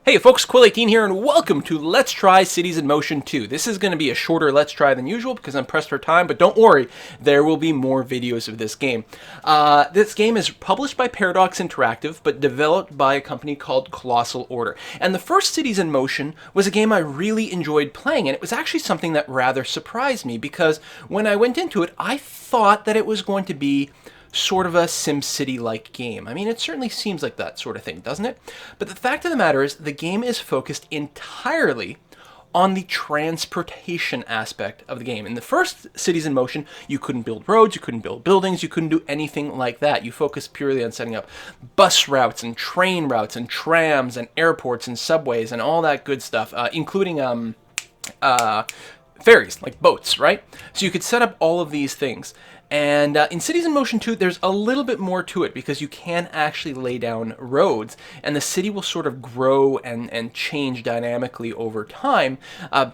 Hey folks, Quill18 here, and welcome to Let's Try Cities in Motion 2. This is going to be a shorter Let's Try than usual because I'm pressed for time, but don't worry, there will be more videos of this game. This game is published by Paradox Interactive, but developed by a company called Colossal Order. And the first Cities in Motion was a game I really enjoyed playing, and it was actually something that rather surprised me because when I went into it, I thought that it was going to be sort of a SimCity-like game. I mean, it certainly seems like that sort of thing, doesn't it? But the fact of the matter is, the game is focused entirely on the transportation aspect of the game. In the first Cities in Motion, you couldn't build roads, you couldn't build buildings, you couldn't do anything like that. You focused purely on setting up bus routes and train routes and trams and airports and subways and all that good stuff, including ferries, like boats, right? So you could set up all of these things. And in Cities in Motion 2, there's a little bit more to it because you can actually lay down roads, and the city will sort of grow and change dynamically over time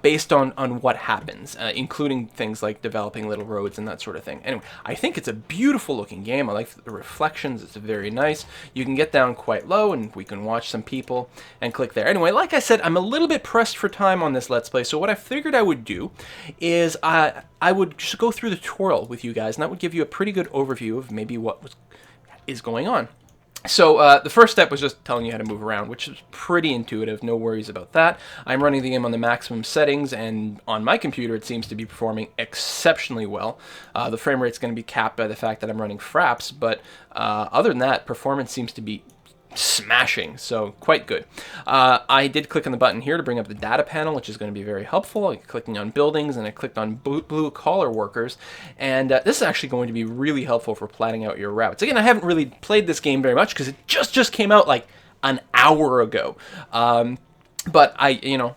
based on what happens, including things like developing little roads and that sort of thing. Anyway, I think it's a beautiful looking game. I like the reflections. It's very nice. You can get down quite low, and we can watch some people and click there. Anyway, like I said, I'm a little bit pressed for time on this Let's Play, so what I figured I would do is I would just go through the tutorial with you guys, and that would give you a pretty good overview of maybe what is going on. So the first step was just telling you how to move around, which is pretty intuitive, no worries about that. I'm running the game on the maximum settings, and on my computer it seems to be performing exceptionally well. The frame rate's going to be capped by the fact that I'm running fraps, but other than that, performance seems to be smashing, so quite good. I did click on the button here to bring up the data panel, which is going to be very helpful. I'm clicking on buildings, and I clicked on blue collar workers, and this is actually going to be really helpful for planning out your routes. Again, I haven't really played this game very much because it just came out like an hour ago. But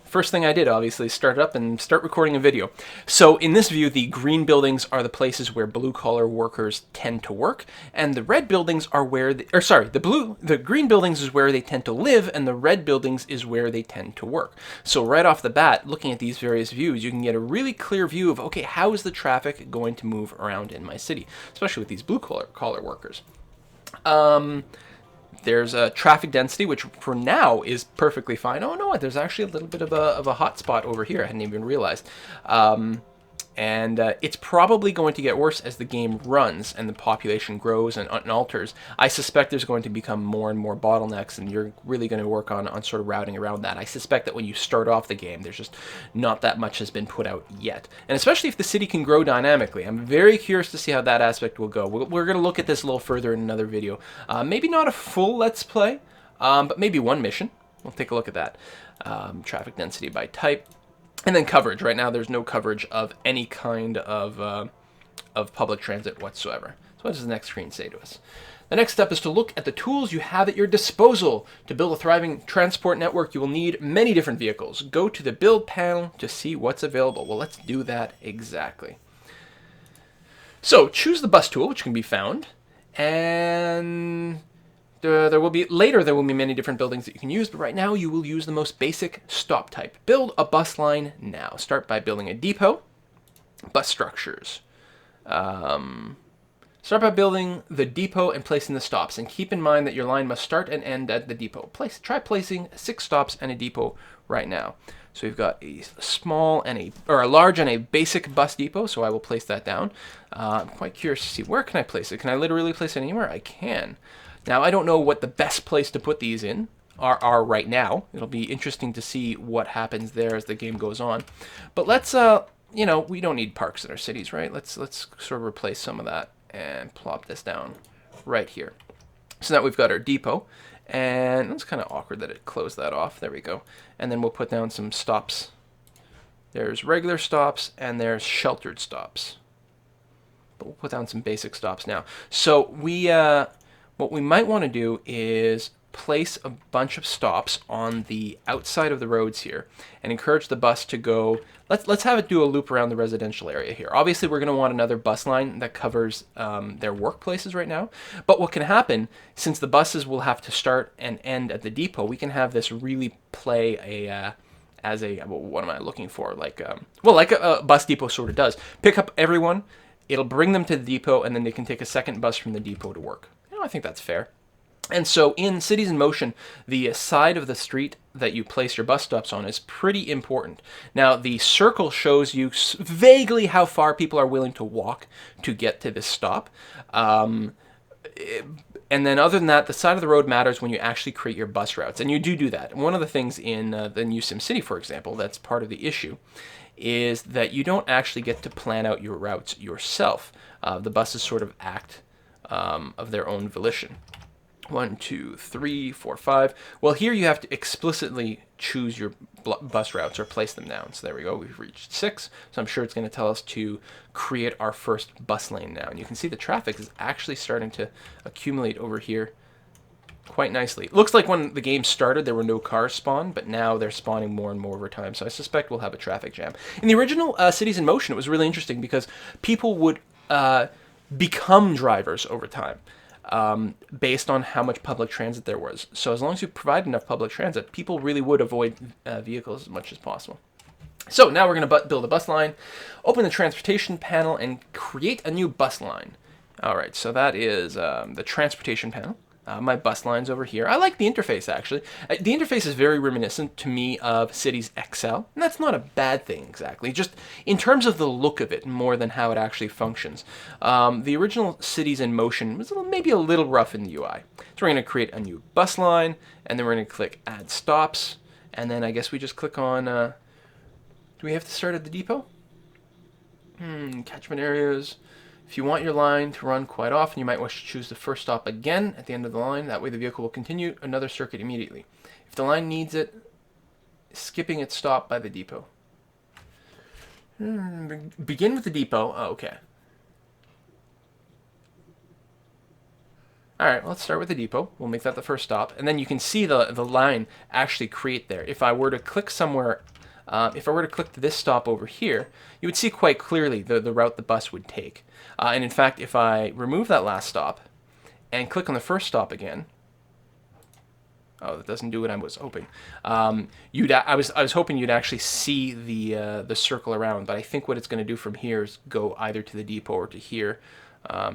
first thing I did, obviously, start it up and start recording a video. So in this view, the green buildings are the places where blue-collar workers tend to work, and the red buildings are where, the green buildings is where they tend to live, and the red buildings is where they tend to work. So right off the bat, looking at these various views, you can get a really clear view of, okay, how is the traffic going to move around in my city, especially with these blue-collar workers. There's a traffic density, which for now is perfectly fine. Oh no, there's actually a little bit of a hot spot over here. I hadn't even realized. And it's probably going to get worse as the game runs and the population grows and alters. I suspect there's going to become more and more bottlenecks, and you're really going to work on sort of routing around that. I suspect that when you start off the game, there's just not that much has been put out yet. And especially if the city can grow dynamically. I'm very curious to see how that aspect will go. We're going to look at this a little further in another video. Maybe not a full Let's Play, but maybe one mission. We'll take a look at that. Traffic density by type. And then coverage. Right now, there's no coverage of any kind of public transit whatsoever. So what does the next screen say to us? The next step is to look at the tools you have at your disposal. To build a thriving transport network, you will need many different vehicles. Go to the build panel to see what's available. Well, let's do that exactly. So choose the bus tool, which can be found, and there will be many different buildings that you can use, but right now you will use the most basic stop type. Build a bus line now. Start by building a depot. Bus structures. Start by building the depot and placing the stops, and keep in mind that your line must start and end at the depot. Try placing 6 stops and a depot right now. So we've got a a large and a basic bus depot, so I will place that down. I'm quite curious to see, where can I place it? Can I literally place it anywhere? I can. Now, I don't know what the best place to put these in are right now. It'll be interesting to see what happens there as the game goes on. But let's, we don't need parks in our cities, right? Let's sort of replace some of that and plop this down right here. So now we've got our depot, and it's kind of awkward that it closed that off. There we go. And then we'll put down some stops. There's regular stops, and there's sheltered stops. But we'll put down some basic stops now. So what we might want to do is place a bunch of stops on the outside of the roads here and encourage the bus to go. Let's have it do a loop around the residential area here. Obviously, we're going to want another bus line that covers their workplaces right now. But what can happen, since the buses will have to start and end at the depot, we can have this really play what am I looking for? Like a bus depot sort of does. Pick up everyone, it'll bring them to the depot, and then they can take a second bus from the depot to work. I think that's fair. And so in Cities in Motion, the side of the street that you place your bus stops on is pretty important. Now, the circle shows you vaguely how far people are willing to walk to get to this stop. And then other than that, the side of the road matters when you actually create your bus routes. And you do that. And one of the things in the new SimCity, for example, that's part of the issue, is that you don't actually get to plan out your routes yourself. The buses sort of act of their own volition. 1, 2, 3, 4, 5. Well, here you have to explicitly choose your bus routes or place them down. So there we go. We've reached 6. So I'm sure it's going to tell us to create our first bus lane now. And you can see the traffic is actually starting to accumulate over here quite nicely. It looks like when the game started, there were no cars spawned, but now they're spawning more and more over time. So I suspect we'll have a traffic jam. In the original Cities in Motion, it was really interesting because people would become drivers over time. Based on how much public transit there was. So as long as you provide enough public transit, people really would avoid vehicles as much as possible. So now we're going to build a bus line, open the transportation panel, and create a new bus line. All right, so that is the transportation panel. My bus line's over here. I like the interface, actually. The interface is very reminiscent to me of Cities XL, and that's not a bad thing, exactly. Just in terms of the look of it, more than how it actually functions. The original Cities in Motion was maybe a little rough in the UI. So we're going to create a new bus line, and then we're going to click Add Stops, and then I guess we just click on... do we have to start at the depot? Catchment areas... If you want your line to run quite often, you might wish to choose the first stop again at the end of the line. That way the vehicle will continue another circuit immediately. If the line needs it, skipping its stop by the depot. Begin with the depot. Oh, okay. All right, let's start with the depot. We'll make that the first stop. And then you can see the line actually create there. If I were to click somewhere... if I were to click to this stop over here, you would see quite clearly the route the bus would take. And in fact, if I remove that last stop and click on the first stop again, oh, that doesn't do what I was hoping. I was hoping you'd actually see the circle around, but I think what it's going to do from here is go either to the depot or to here,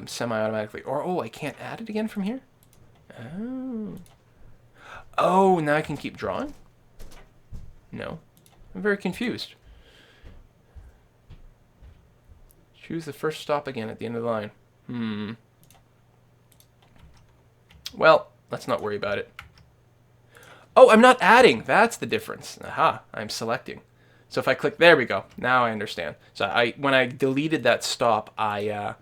semi-automatically. Or oh, I can't add it again from here. Oh, now I can keep drawing. No. I'm very confused. Choose the first stop again at the end of the line. Well, let's not worry about it. Oh, I'm not adding. That's the difference. Aha, I'm selecting. So if I click, there we go. Now I understand. So when I deleted that stop, I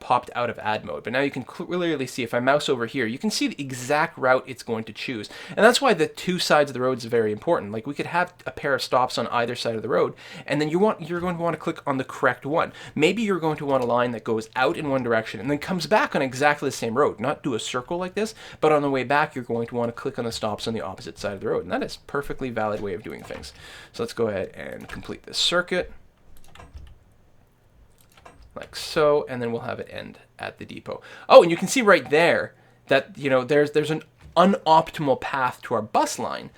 popped out of add mode. But now you can clearly see, if I mouse over here, you can see the exact route it's going to choose. And that's why the two sides of the road is very important. Like, we could have a pair of stops on either side of the road, and then you're going to want to click on the correct one. Maybe you're going to want a line that goes out in one direction and then comes back on exactly the same road. Not do a circle like this, but on the way back, you're going to want to click on the stops on the opposite side of the road. And that is a perfectly valid way of doing things. So let's go ahead and complete this circuit. Like so, and then we'll have it end at the depot. Oh, and you can see right there that, you know, there's an unoptimal path to our bus line,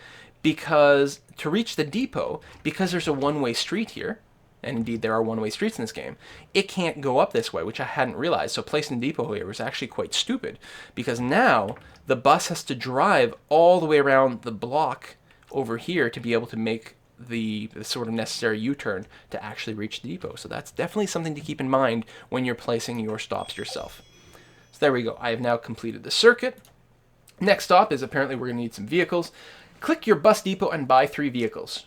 because to reach the depot, because there's a one-way street here, and indeed there are one-way streets in this game, it can't go up this way, which I hadn't realized. So placing the depot here was actually quite stupid, because now the bus has to drive all the way around the block over here to be able to make the sort of necessary U-turn to actually reach the depot. So that's definitely something to keep in mind when you're placing your stops yourself. So there we go. I have now completed the circuit. Next stop is apparently we're going to need some vehicles. Click your bus depot and buy 3 vehicles.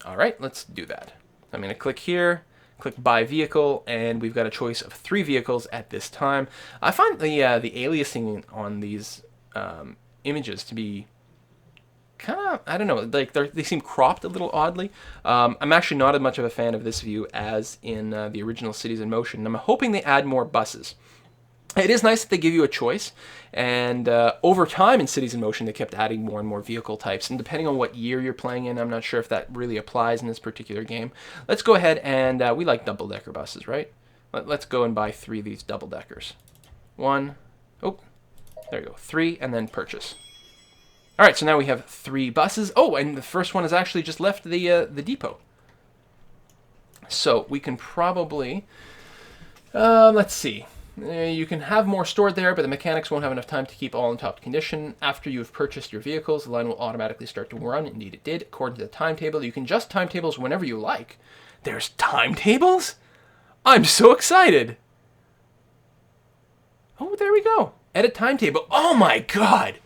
All right, let's do that. I'm going to click here, click buy vehicle, and we've got a choice of 3 vehicles at this time. I find the aliasing on these images to be kind of, I don't know, like they seem cropped a little oddly. I'm actually not as much of a fan of this view as in the original Cities in Motion. I'm hoping they add more buses. It is nice that they give you a choice, and over time in Cities in Motion they kept adding more and more vehicle types, and depending on what year you're playing in, I'm not sure if that really applies in this particular game. Let's go ahead and, we like double-decker buses, right? Let's go and buy 3 of these double-deckers. 1, oh, there you go, 3, and then purchase. All right, so now we have 3 buses. Oh, and the first one has actually just left the depot. So we can probably, let's see. You can have more stored there, but the mechanics won't have enough time to keep all in top condition. After you've purchased your vehicles, the line will automatically start to run. Indeed it did, according to the timetable. You can adjust timetables whenever you like. There's timetables? I'm so excited! Oh, there we go. Edit timetable. Oh my god!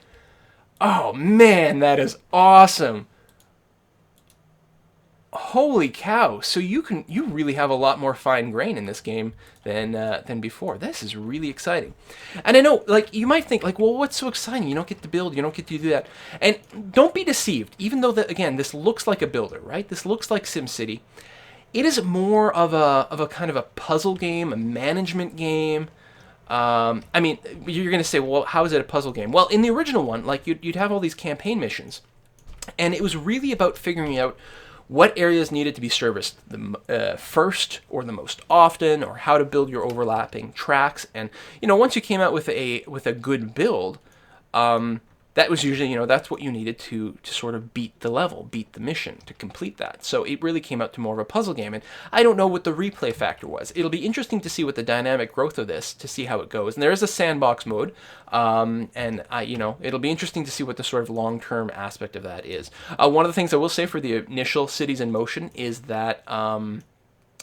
Oh man, that is awesome! Holy cow! So you really have a lot more fine grain in this game than before. This is really exciting, and I know, like, you might think, like, well, what's so exciting? You don't get to build, you don't get to do that, and don't be deceived. Even though that, again, this looks like a builder, right? This looks like SimCity. It is more of a kind of a puzzle game, a management game. I mean, you're going to say, well, how is it a puzzle game? Well, in the original one, like, you'd have all these campaign missions, and it was really about figuring out what areas needed to be serviced the first or the most often, or how to build your overlapping tracks. And once you came out with a good build, that was usually, that's what you needed to sort of beat the level, beat the mission, to complete that. So it really came out to more of a puzzle game, and I don't know what the replay factor was. It'll be interesting to see what the dynamic growth of this, to see how it goes. And there is a sandbox mode, and it'll be interesting to see what the sort of long-term aspect of that is. One of the things I will say for the initial Cities in Motion is that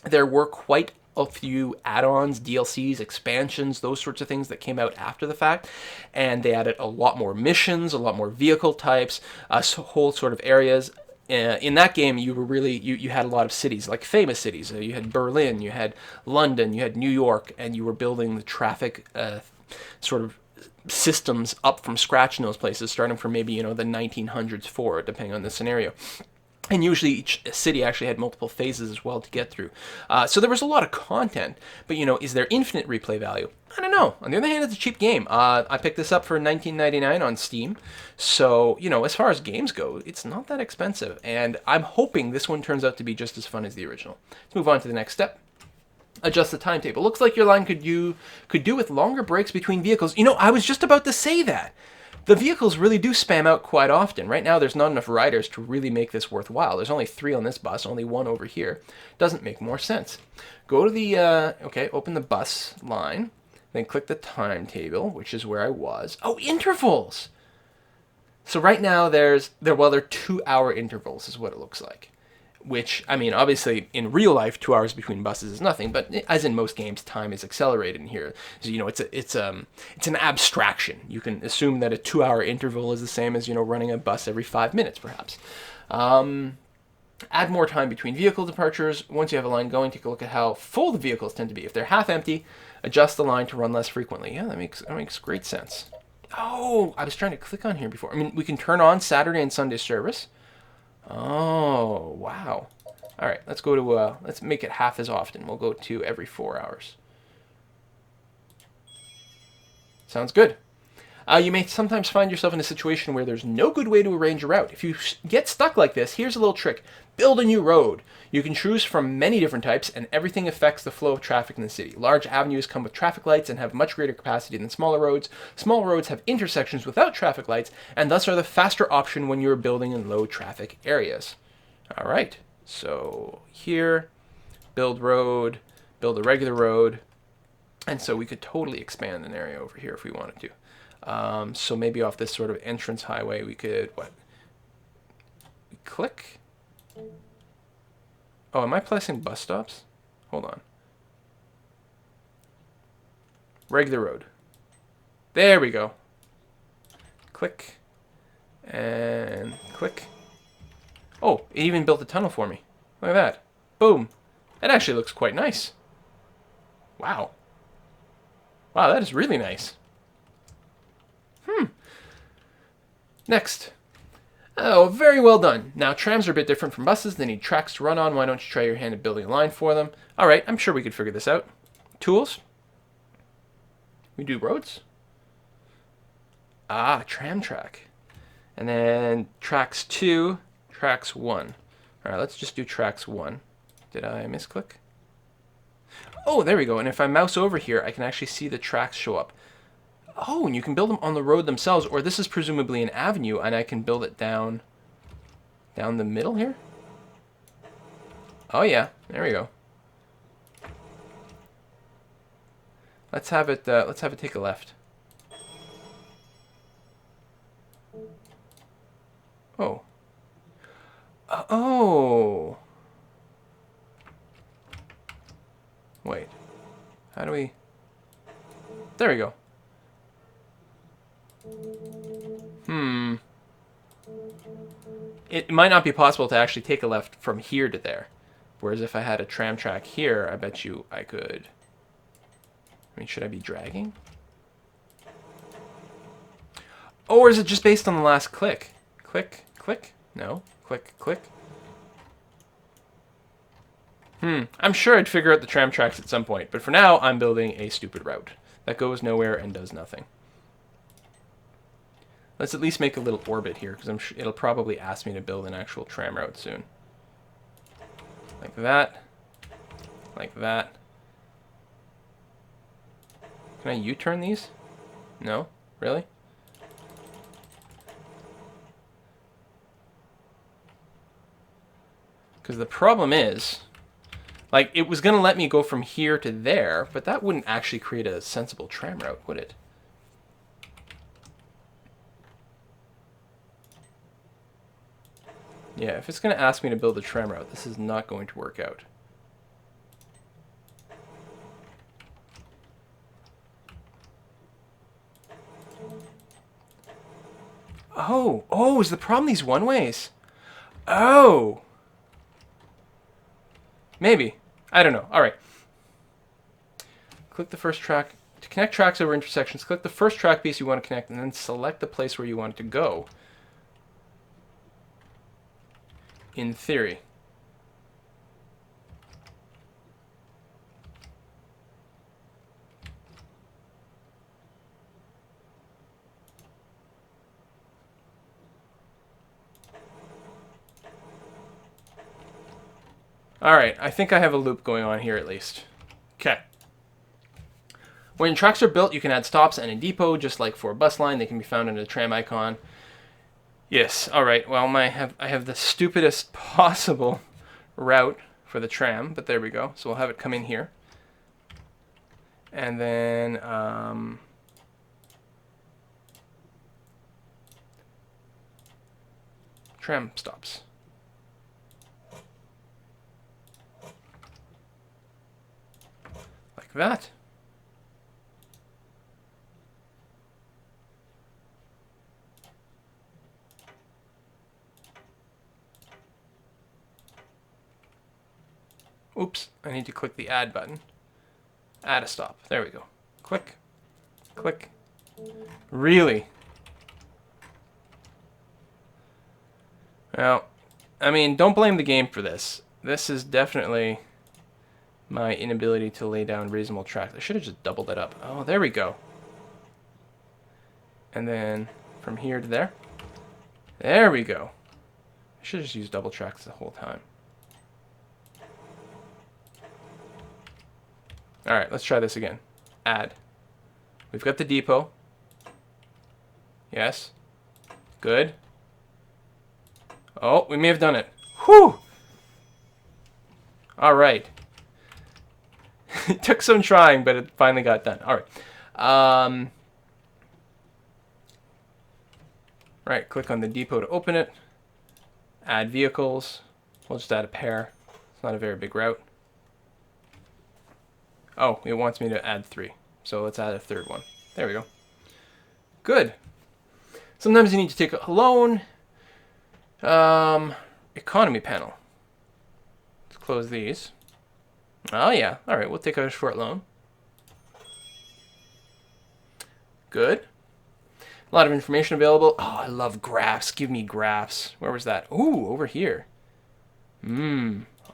there were quite a few add-ons, DLCs, expansions, those sorts of things that came out after the fact, and they added a lot more missions, a lot more vehicle types, whole sort of areas. In that game, you were really you had a lot of cities, like famous cities. You had Berlin, you had London, you had New York, and you were building the traffic sort of systems up from scratch in those places, starting from maybe the 1900s forward, depending on the scenario. And usually each city actually had multiple phases as well to get through. So there was a lot of content, but is there infinite replay value? I don't know. On the other hand, it's a cheap game. I picked this up for $19.99 on Steam. So, as far as games go, it's not that expensive. And I'm hoping this one turns out to be just as fun as the original. Let's move on to the next step. Adjust the timetable. Looks like your line could do with longer breaks between vehicles. I was just about to say that. The vehicles really do spam out quite often. Right now, there's not enough riders to really make this worthwhile. There's only 3 on this bus, only 1 over here. Doesn't make more sense. Go to the, open the bus line, then click the timetable, which is where I was. Oh, intervals! So right now, they're 2-hour intervals is what it looks like. Which, I mean, obviously, in real life, 2 hours between buses is nothing, but as in most games, time is accelerated in here. So, it's an abstraction. You can assume that a 2-hour interval is the same as, running a bus every 5 minutes, perhaps. Add more time between vehicle departures. Once you have a line going, take a look at how full the vehicles tend to be. If they're half empty, adjust the line to run less frequently. Yeah, that makes great sense. Oh, I was trying to click on here before. I mean, we can turn on Saturday and Sunday service. Oh, wow. All right, let's go to, let's make it half as often. We'll go to every 4 hours. Sounds good. You may sometimes find yourself in a situation where there's no good way to arrange a route. If you get stuck like this, here's a little trick. Build a new road. You can choose from many different types, and everything affects the flow of traffic in the city. Large avenues come with traffic lights and have much greater capacity than smaller roads. Small roads have intersections without traffic lights, and thus are the faster option when you're building in low traffic areas. All right, so here, build road, build a regular road, and so we could totally expand an area over here if we wanted to. So maybe off this sort of entrance highway, we could, click. Oh, am I placing bus stops? Hold on. Regular road. There we go. Click. And click. Oh, it even built a tunnel for me. Look at that. Boom. That actually looks quite nice. Wow. Wow, that is really nice. Next. Oh, very well done. Now, trams are a bit different from buses. They need tracks to run on. Why don't you try your hand at building a line for them? All right, I'm sure we could figure this out. Tools. We do roads. Ah, tram track. And then tracks 2, tracks 1. All right, let's just do tracks 1. Did I misclick? Oh, there we go. And if I mouse over here, I can actually see the tracks show up. Oh, and you can build them on the road themselves, or this is presumably an avenue, and I can build it down the middle here. Oh yeah, there we go. Let's have it take a left. Oh. Oh. Wait. How do we... There we go. It might not be possible to actually take a left from here to there. Whereas if I had a tram track here, I bet you I could... I mean, should I be dragging? Oh, or is it just based on the last click? Click, click? No. Click, click. I'm sure I'd figure out the tram tracks at some point, but for now, I'm building a stupid route that goes nowhere and does nothing. Let's at least make a little orbit here, because it'll probably ask me to build an actual tram route soon. Like that. Like that. Can I U-turn these? No? Really? Because the problem is, like, it was going to let me go from here to there, but that wouldn't actually create a sensible tram route, would it? Yeah, if it's going to ask me to build a tram route, this is not going to work out. Oh, is the problem these one-ways? Oh! Maybe. I don't know. All right. Click the first track. To connect tracks over intersections, click the first track piece you want to connect, and then select the place where you want it to go. In theory. Alright, I think I have a loop going on here at least. Okay. When your tracks are built, you can add stops and a depot, just like for a bus line. They can be found under the tram icon. Yes, alright, well, I have the stupidest possible route for the tram, but there we go. So we'll have it come in here. And then, tram stops. Like that. Oops, I need to click the add button. Add a stop. There we go. Click. Click. Really? Well, I mean, don't blame the game for this. This is definitely my inability to lay down reasonable tracks. I should have just doubled it up. Oh, there we go. And then from here to there. There we go. I should have just used double tracks the whole time. Alright, let's try this again. Add. We've got the depot. Yes. Good. Oh, we may have done it. Whew! Alright. It took some trying, but it finally got done. Alright. Right, click on the depot to open it. Add vehicles. We'll just add a pair. It's not a very big route. Oh, it wants me to add 3. So let's add a third one. There we go. Good. Sometimes you need to take a loan. Economy panel. Let's close these. Oh yeah. Alright, we'll take a short loan. Good. A lot of information available. Oh, I love graphs. Give me graphs. Where was that? Ooh, over here.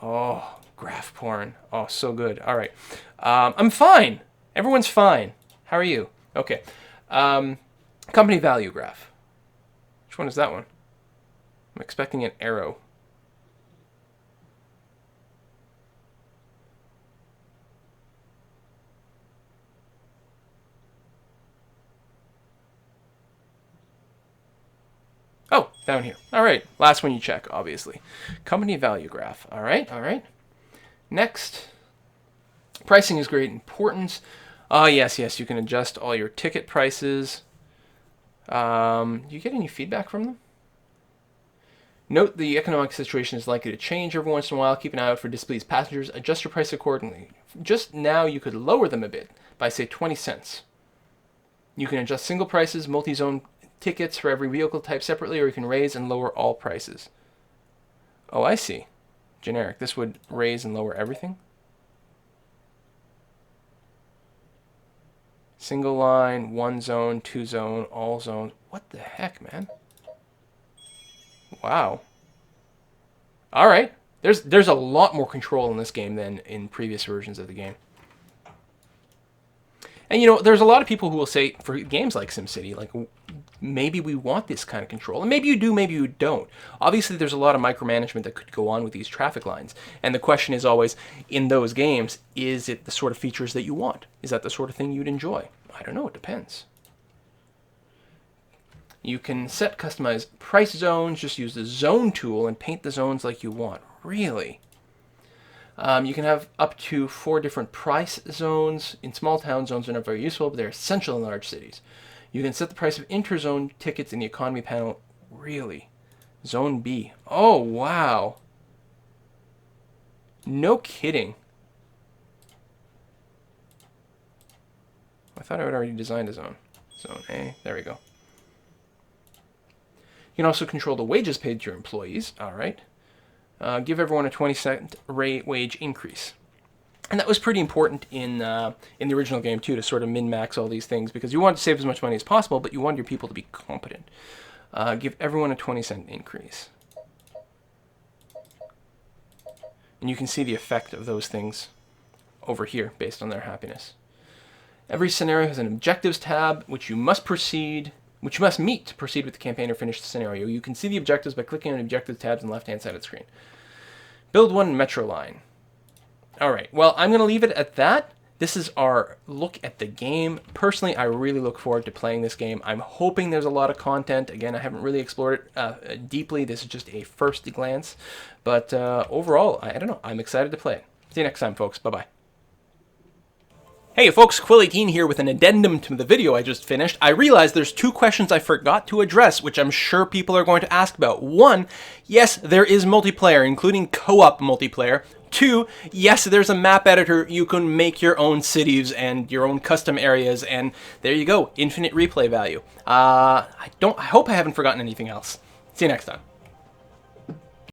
Oh, graph porn. Oh, so good. All right. I'm fine. Everyone's fine. How are you? Okay. Company value graph. Which one is that one? I'm expecting an arrow. Oh, down here. All right. Last one you check, obviously. Company value graph. All right. All right. Next. Pricing is great importance. Oh, yes, yes, you can adjust all your ticket prices. Do you get any feedback from them? Note the economic situation is likely to change every once in a while. Keep an eye out for displeased passengers. Adjust your price accordingly. Just now, you could lower them a bit by, say, 20 cents. You can adjust single prices, multi-zone tickets for every vehicle type separately, or you can raise and lower all prices. Oh, I see. Generic. This would raise and lower everything. Single line, one zone, two zone, all zones. What the heck, man? Wow. All right. There's a lot more control in this game than in previous versions of the game. And you know, there's a lot of people who will say for games like SimCity, like maybe we want this kind of control. And maybe you do, maybe you don't. Obviously, there's a lot of micromanagement that could go on with these traffic lines. And the question is always, in those games, is it the sort of features that you want? Is that the sort of thing you'd enjoy? I don't know, it depends. You can set customized price zones, just use the zone tool and paint the zones like you want. Really? You can have up to 4 different price zones. In small town, zones are not very useful, but they're essential in large cities. You can set the price of interzone tickets in the economy panel. Really? Zone B. Oh, wow. No kidding. I thought I had already designed a zone. Zone A. There we go. You can also control the wages paid to your employees. All right. Give everyone a 20-cent wage increase. And that was pretty important in the original game, too, to sort of min-max all these things, because you want to save as much money as possible, but you want your people to be competent. Give everyone a 20-cent increase. And you can see the effect of those things over here based on their happiness. Every scenario has an objectives tab, which you must meet to proceed with the campaign or finish the scenario. You can see the objectives by clicking on the objectives tabs on the left-hand side of the screen. Build one metro line. All right, well, I'm going to leave it at that. This is our look at the game. Personally, I really look forward to playing this game. I'm hoping there's a lot of content. Again, I haven't really explored it deeply. This is just a first glance. But overall, I don't know. I'm excited to play it. See you next time, folks. Bye-bye. Hey folks, Quill18 here with an addendum to the video I just finished. I realized there's 2 questions I forgot to address, which I'm sure people are going to ask about. 1, yes, there is multiplayer, including co-op multiplayer. 2, yes, there's a map editor. You can make your own cities and your own custom areas, and there you go, infinite replay value. I hope I haven't forgotten anything else. See you next time.